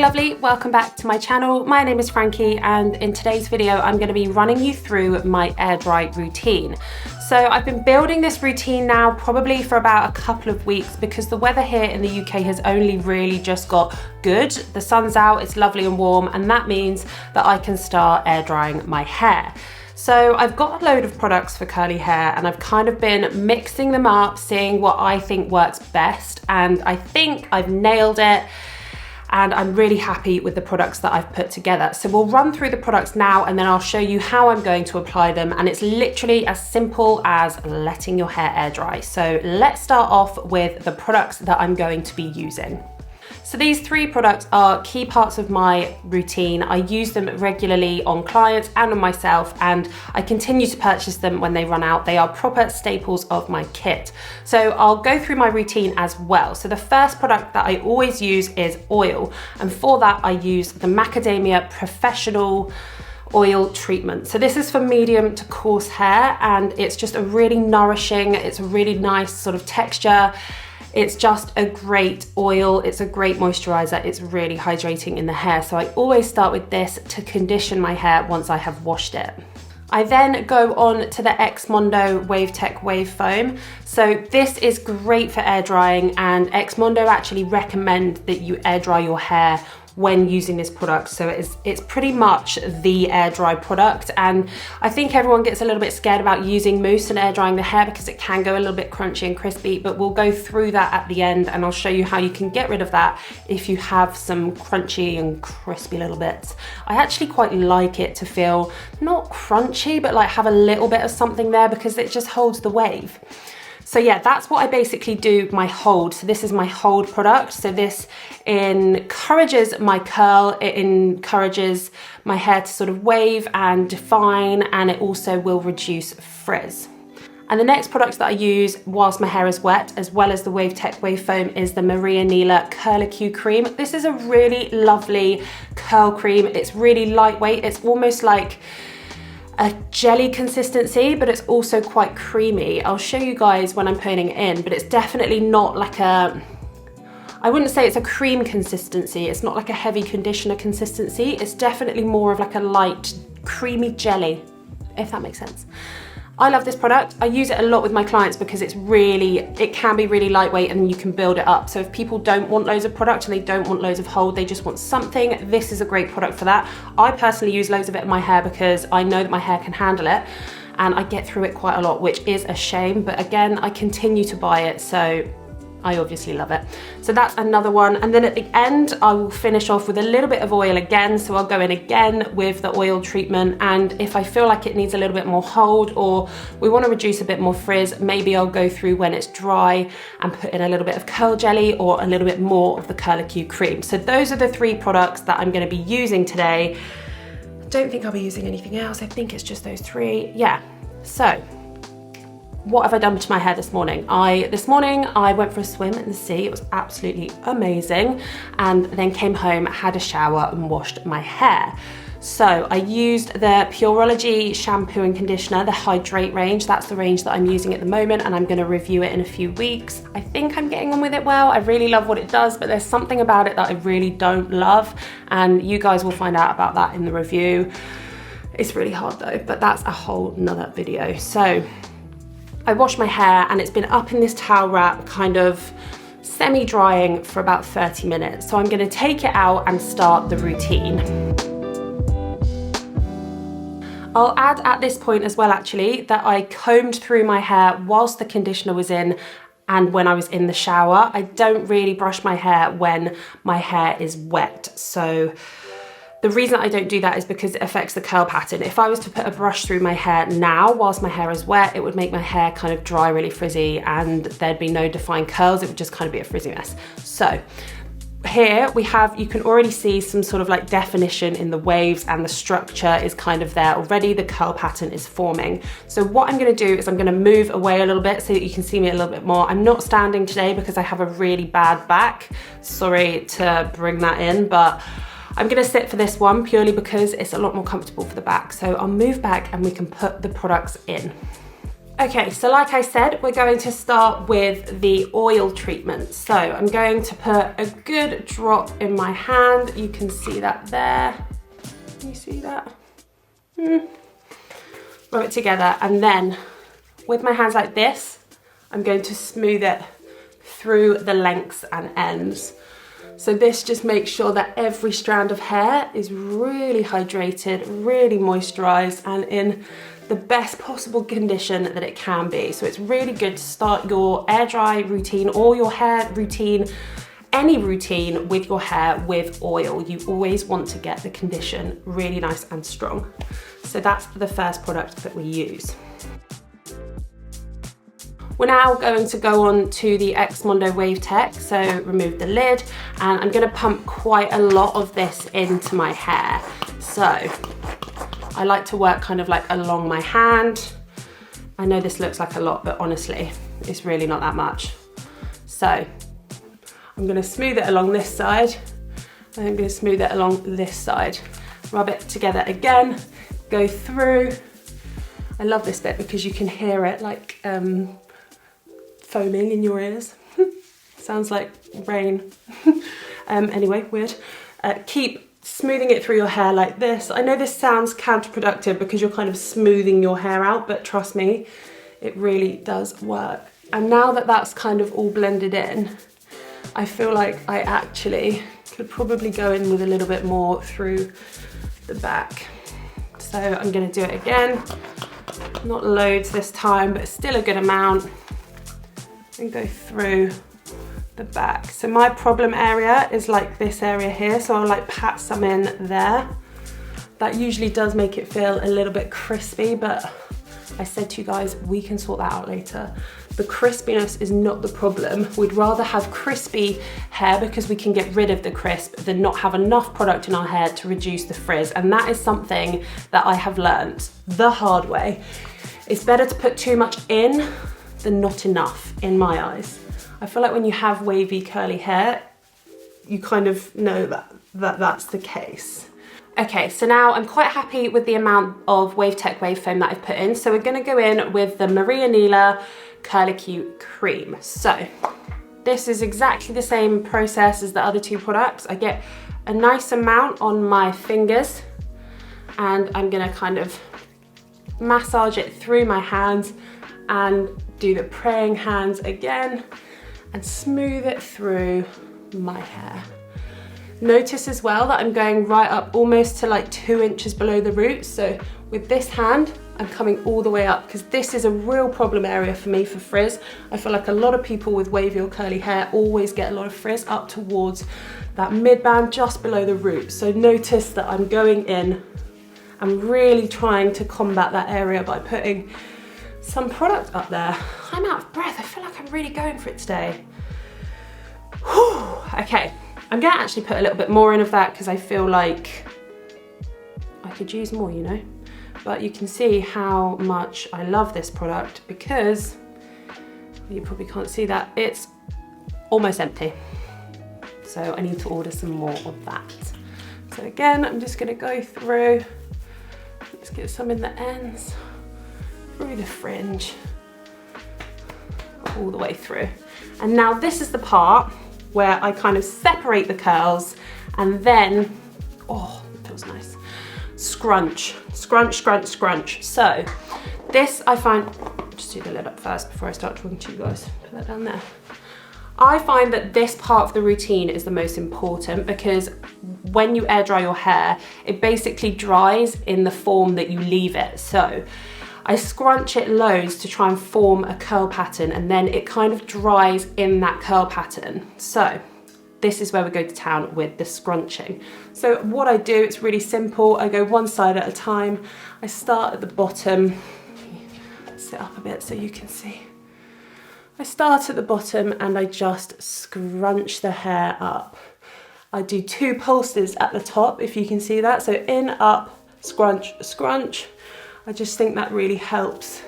lovely, welcome back to my channel. My name is Frankie and in today's video I'm going to be running you through my air dry routine. So I've been building this routine now probably for about a couple of weeks because the weather here in the UK has only really just got good. The sun's out, it's lovely and warm, and that means that I can start air drying my hair. So I've got a load of products for curly hair and I've kind of been mixing them up, seeing what I think works best, and I think I've nailed it. And I'm really happy with the products that I've put together. So we'll run through the products now and then I'll show you how I'm going to apply them, and it's literally as simple as letting your hair air dry. So let's start off with the products that I'm going to be using. So these three products are key parts of my routine. I use them regularly on clients and on myself, and I continue to purchase them when they run out. They are proper staples of my kit. So I'll go through my routine as well. So the first product that I always use is oil, and for that I use the Macadamia Professional Oil Treatment. So this is for medium to coarse hair, and it's just a really nourishing, it's a really nice sort of texture. It's just a great oil, it's a great moisturizer, it's really hydrating in the hair. So I always start with this to condition my hair once I have washed it. I then go on to the Mondo Wave Tech Wave Foam. So this is great for air drying, and Mondo actually recommend that you air dry your hair when using this product. So it's pretty much the air dry product, and I think everyone gets a little bit scared about using mousse and air drying the hair because it can go a little bit crunchy and crispy, but we'll go through that at the end and I'll show you how you can get rid of that if you have some crunchy and crispy little bits. I actually quite like it to feel not crunchy, but like have a little bit of something there because it just holds the wave. So yeah, that's what I basically do my hold. So this is my hold product. So this encourages my curl, it encourages my hair to sort of wave and define, and it also will reduce frizz. And the next product that I use whilst my hair is wet, as well as the Wave Tech Wave Foam, is the Maria Neela Curlicue Cream. This is a really lovely curl cream. It's really lightweight. It's almost like a jelly consistency, but it's also quite creamy. I'll show you guys when I'm putting it in, but it's definitely not like a, I wouldn't say it's a cream consistency. It's not like a heavy conditioner consistency. It's definitely more of like a light creamy jelly, if that makes sense. I love this product. I use it a lot with my clients because it can be really lightweight and you can build it up. So if people don't want loads of product and they don't want loads of hold, they just want something, this is a great product for that. I personally use loads of it in my hair because I know that my hair can handle it and I get through it quite a lot, which is a shame. But again, I continue to buy it, so I obviously love it. So that's another one. And then at the end, I will finish off with a little bit of oil again. So I'll go in again with the oil treatment. And if I feel like it needs a little bit more hold or we want to reduce a bit more frizz, maybe I'll go through when it's dry and put in a little bit of curl jelly or a little bit more of the Curlicue cream. So those are the three products that I'm going to be using today. I don't think I'll be using anything else. I think it's just those three. Yeah. So what have I done to my hair this morning? This morning I went for a swim in the sea. It was absolutely amazing, and then came home, had a shower and washed my hair. So I used the Pureology shampoo and conditioner, the Hydrate range. That's the range that I'm using at the moment, and I'm gonna review it in a few weeks. I think I'm getting on with it well. I really love what it does, but there's something about it that I really don't love, and you guys will find out about that in the review. It's really hard though, but that's a whole nother video. So I washed my hair and it's been up in this towel wrap, kind of semi-drying for about 30 minutes. So I'm gonna take it out and start the routine. I'll add at this point as well, actually, that I combed through my hair whilst the conditioner was in and when I was in the shower. I don't really brush my hair when my hair is wet. So the reason I don't do that is because it affects the curl pattern. If I was to put a brush through my hair now whilst my hair is wet, it would make my hair kind of dry really frizzy and there'd be no defined curls. It would just kind of be a frizzy mess. So here we have, you can already see some sort of like definition in the waves, and the structure is kind of there already. The curl pattern is forming. So what I'm gonna do is I'm gonna move away a little bit so that you can see me a little bit more. I'm not standing today because I have a really bad back. Sorry to bring that in, but I'm gonna sit for this one purely because it's a lot more comfortable for the back. So I'll move back and we can put the products in. Okay, so like I said, we're going to start with the oil treatment. So I'm going to put a good drop in my hand. You can see that there. Can you see that? Rub it together, and then with my hands like this, I'm going to smooth it through the lengths and ends. So this just makes sure that every strand of hair is really hydrated, really moisturized, and in the best possible condition that it can be. So it's really good to start your air dry routine or your hair routine, any routine with your hair with oil. You always want to get the condition really nice and strong. So that's the first product that we use. We're now going to go on to the X Mondo Wave Tech. So remove the lid, and I'm gonna pump quite a lot of this into my hair. So I like to work kind of like along my hand. I know this looks like a lot, but honestly, it's really not that much. So I'm gonna smooth it along this side, and I'm gonna smooth it along this side. Rub it together again, go through. I love this bit because you can hear it like foaming in your ears. Sounds like rain. Anyway, weird. Keep smoothing it through your hair like this. I know this sounds counterproductive because you're kind of smoothing your hair out, but trust me, it really does work. And now that that's kind of all blended in, I feel like I actually could probably go in with a little bit more through the back. So I'm gonna do it again. Not loads this time, but still a good amount. And go through the back. So my problem area is like this area here, so I'll like pat some in there. That usually does make it feel a little bit crispy, but I said to you guys, we can sort that out later. The crispiness is not the problem. We'd rather have crispy hair because we can get rid of the crisp than not have enough product in our hair to reduce the frizz. And that is something that I have learned the hard way. It's better to put too much in than not enough, in my eyes. I feel like when you have wavy curly hair, you kind of know that's the case. Okay, so now I'm quite happy with the amount of Wave Tech Wave Foam that I've put in. So we're gonna go in with the Maria Neela Curlicue Cream. So this is exactly the same process as the other two products. I get a nice amount on my fingers, and I'm gonna kind of massage it through my hands and do the praying hands again and smooth it through my hair. Notice as well that I'm going right up almost to like 2 inches below the roots. So with this hand, I'm coming all the way up because this is a real problem area for me for frizz. I feel like a lot of people with wavy or curly hair always get a lot of frizz up towards that mid-band just below the roots. So notice that I'm going in. I'm really trying to combat that area by putting some product up there. I'm out of breath. I feel like I'm really going for it today. Whew. Okay, I'm gonna actually put a little bit more in of that because I feel like I could use more, you know? But you can see how much I love this product because, you probably can't see that, it's almost empty. So I need to order some more of that. So again, I'm just gonna go through, let's get some in the ends, through the fringe, all the way through. And now this is the part where I kind of separate the curls and then, oh, it feels nice. Scrunch, scrunch, scrunch, scrunch. So this I find, just do the lid up first before I start talking to you guys. Put that down there. I find that this part of the routine is the most important because when you air dry your hair, it basically dries in the form that you leave it. So I scrunch it loads to try and form a curl pattern, and then it kind of dries in that curl pattern. So this is where we go to town with the scrunching. So what I do, it's really simple. I go one side at a time. I start at the bottom. Sit up a bit so you can see. I start at the bottom and I just scrunch the hair up. I do 2 pulses at the top, if you can see that. So in, up, scrunch, scrunch. I just think that really helps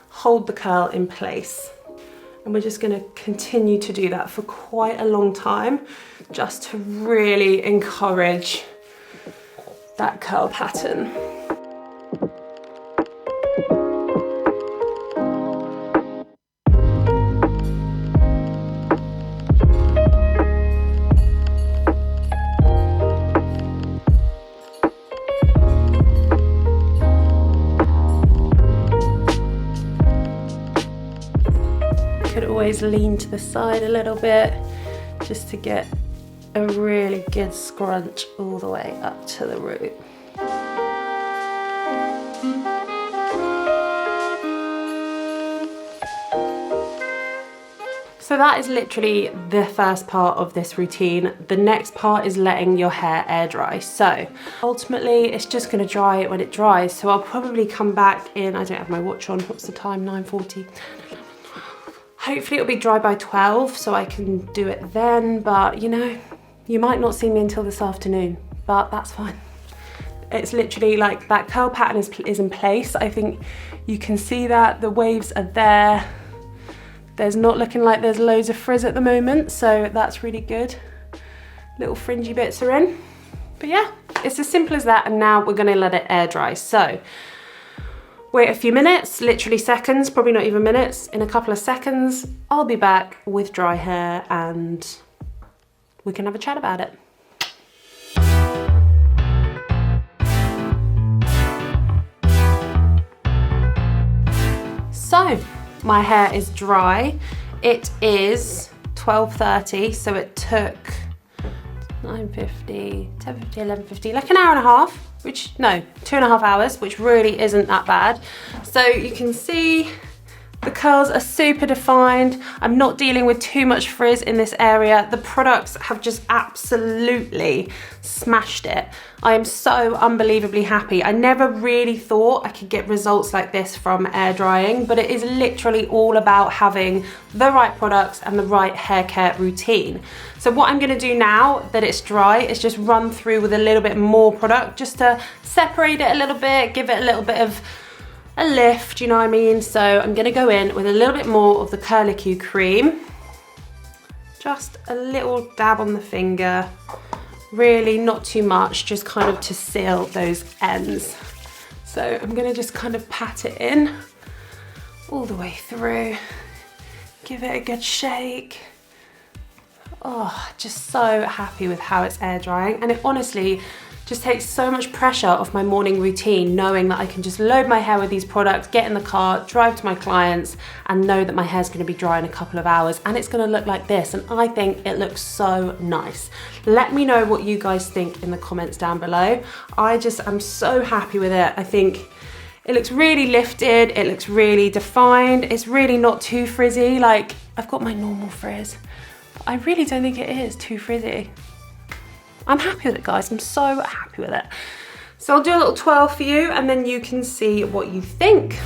hold the curl in place. And we're just gonna continue to do that for quite a long time, just to really encourage that curl pattern. always lean to the side a little bit just to get a really good scrunch all the way up to the root. So that is literally the first part of this routine. The next part is letting your hair air dry. So ultimately it's just gonna dry when it dries. So I'll probably come back in, I don't have my watch on, what's the time, 9:40? Hopefully it'll be dry by 12 so I can do it then, but you know, you might not see me until this afternoon, but that's fine. It's literally like that curl pattern is in place. I think you can see that the waves are there. There's not looking like there's loads of frizz at the moment, so that's really good. Little fringy bits are in. But yeah, it's as simple as that, and now we're gonna let it air dry. So wait a few minutes, literally seconds, probably not even minutes. In a couple of seconds, I'll be back with dry hair and we can have a chat about it. So, my hair is dry. It is 12:30, so it took 9:50, 10:50, 11:50, like an hour and a half, which, no, 2.5 hours, which really isn't that bad. So you can see the curls are super defined. I'm not dealing with too much frizz in this area. The products have just absolutely smashed it. I am so unbelievably happy. I never really thought I could get results like this from air drying, but it is literally all about having the right products and the right hair care routine. So what I'm gonna do now that it's dry is just run through with a little bit more product just to separate it a little bit, give it a little bit of a lift, you know what I mean? So I'm gonna go in with a little bit more of the Curlicue cream. Just a little dab on the finger. Really not too much, just kind of to seal those ends. So I'm gonna just kind of pat it in all the way through. Give it a good shake. Oh, just so happy with how it's air drying. And it honestly just takes so much pressure off my morning routine, knowing that I can just load my hair with these products, get in the car, drive to my clients, and know that my hair's gonna be dry in a couple of hours, and it's gonna look like this, and I think it looks so nice. Let me know what you guys think in the comments down below. I'm so happy with it. I think it looks really lifted, it looks really defined, it's really not too frizzy. Like, I've got my normal frizz, but I really don't think it is too frizzy. I'm happy with it, guys. I'm so happy with it. So I'll do a little twirl for you and then you can see what you think.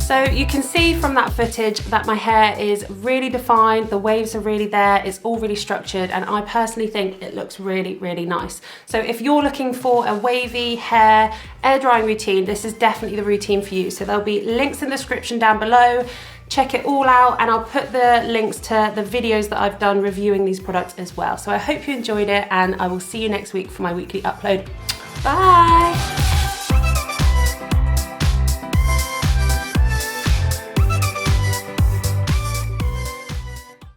So you can see from that footage that my hair is really defined, the waves are really there, it's all really structured, and I personally think it looks really, really nice. So if you're looking for a wavy hair air drying routine, this is definitely the routine for you. So there'll be links in the description down below. Check it all out, and I'll put the links to the videos that I've done reviewing these products as well. So I hope you enjoyed it, and I will see you next week for my weekly upload. Bye!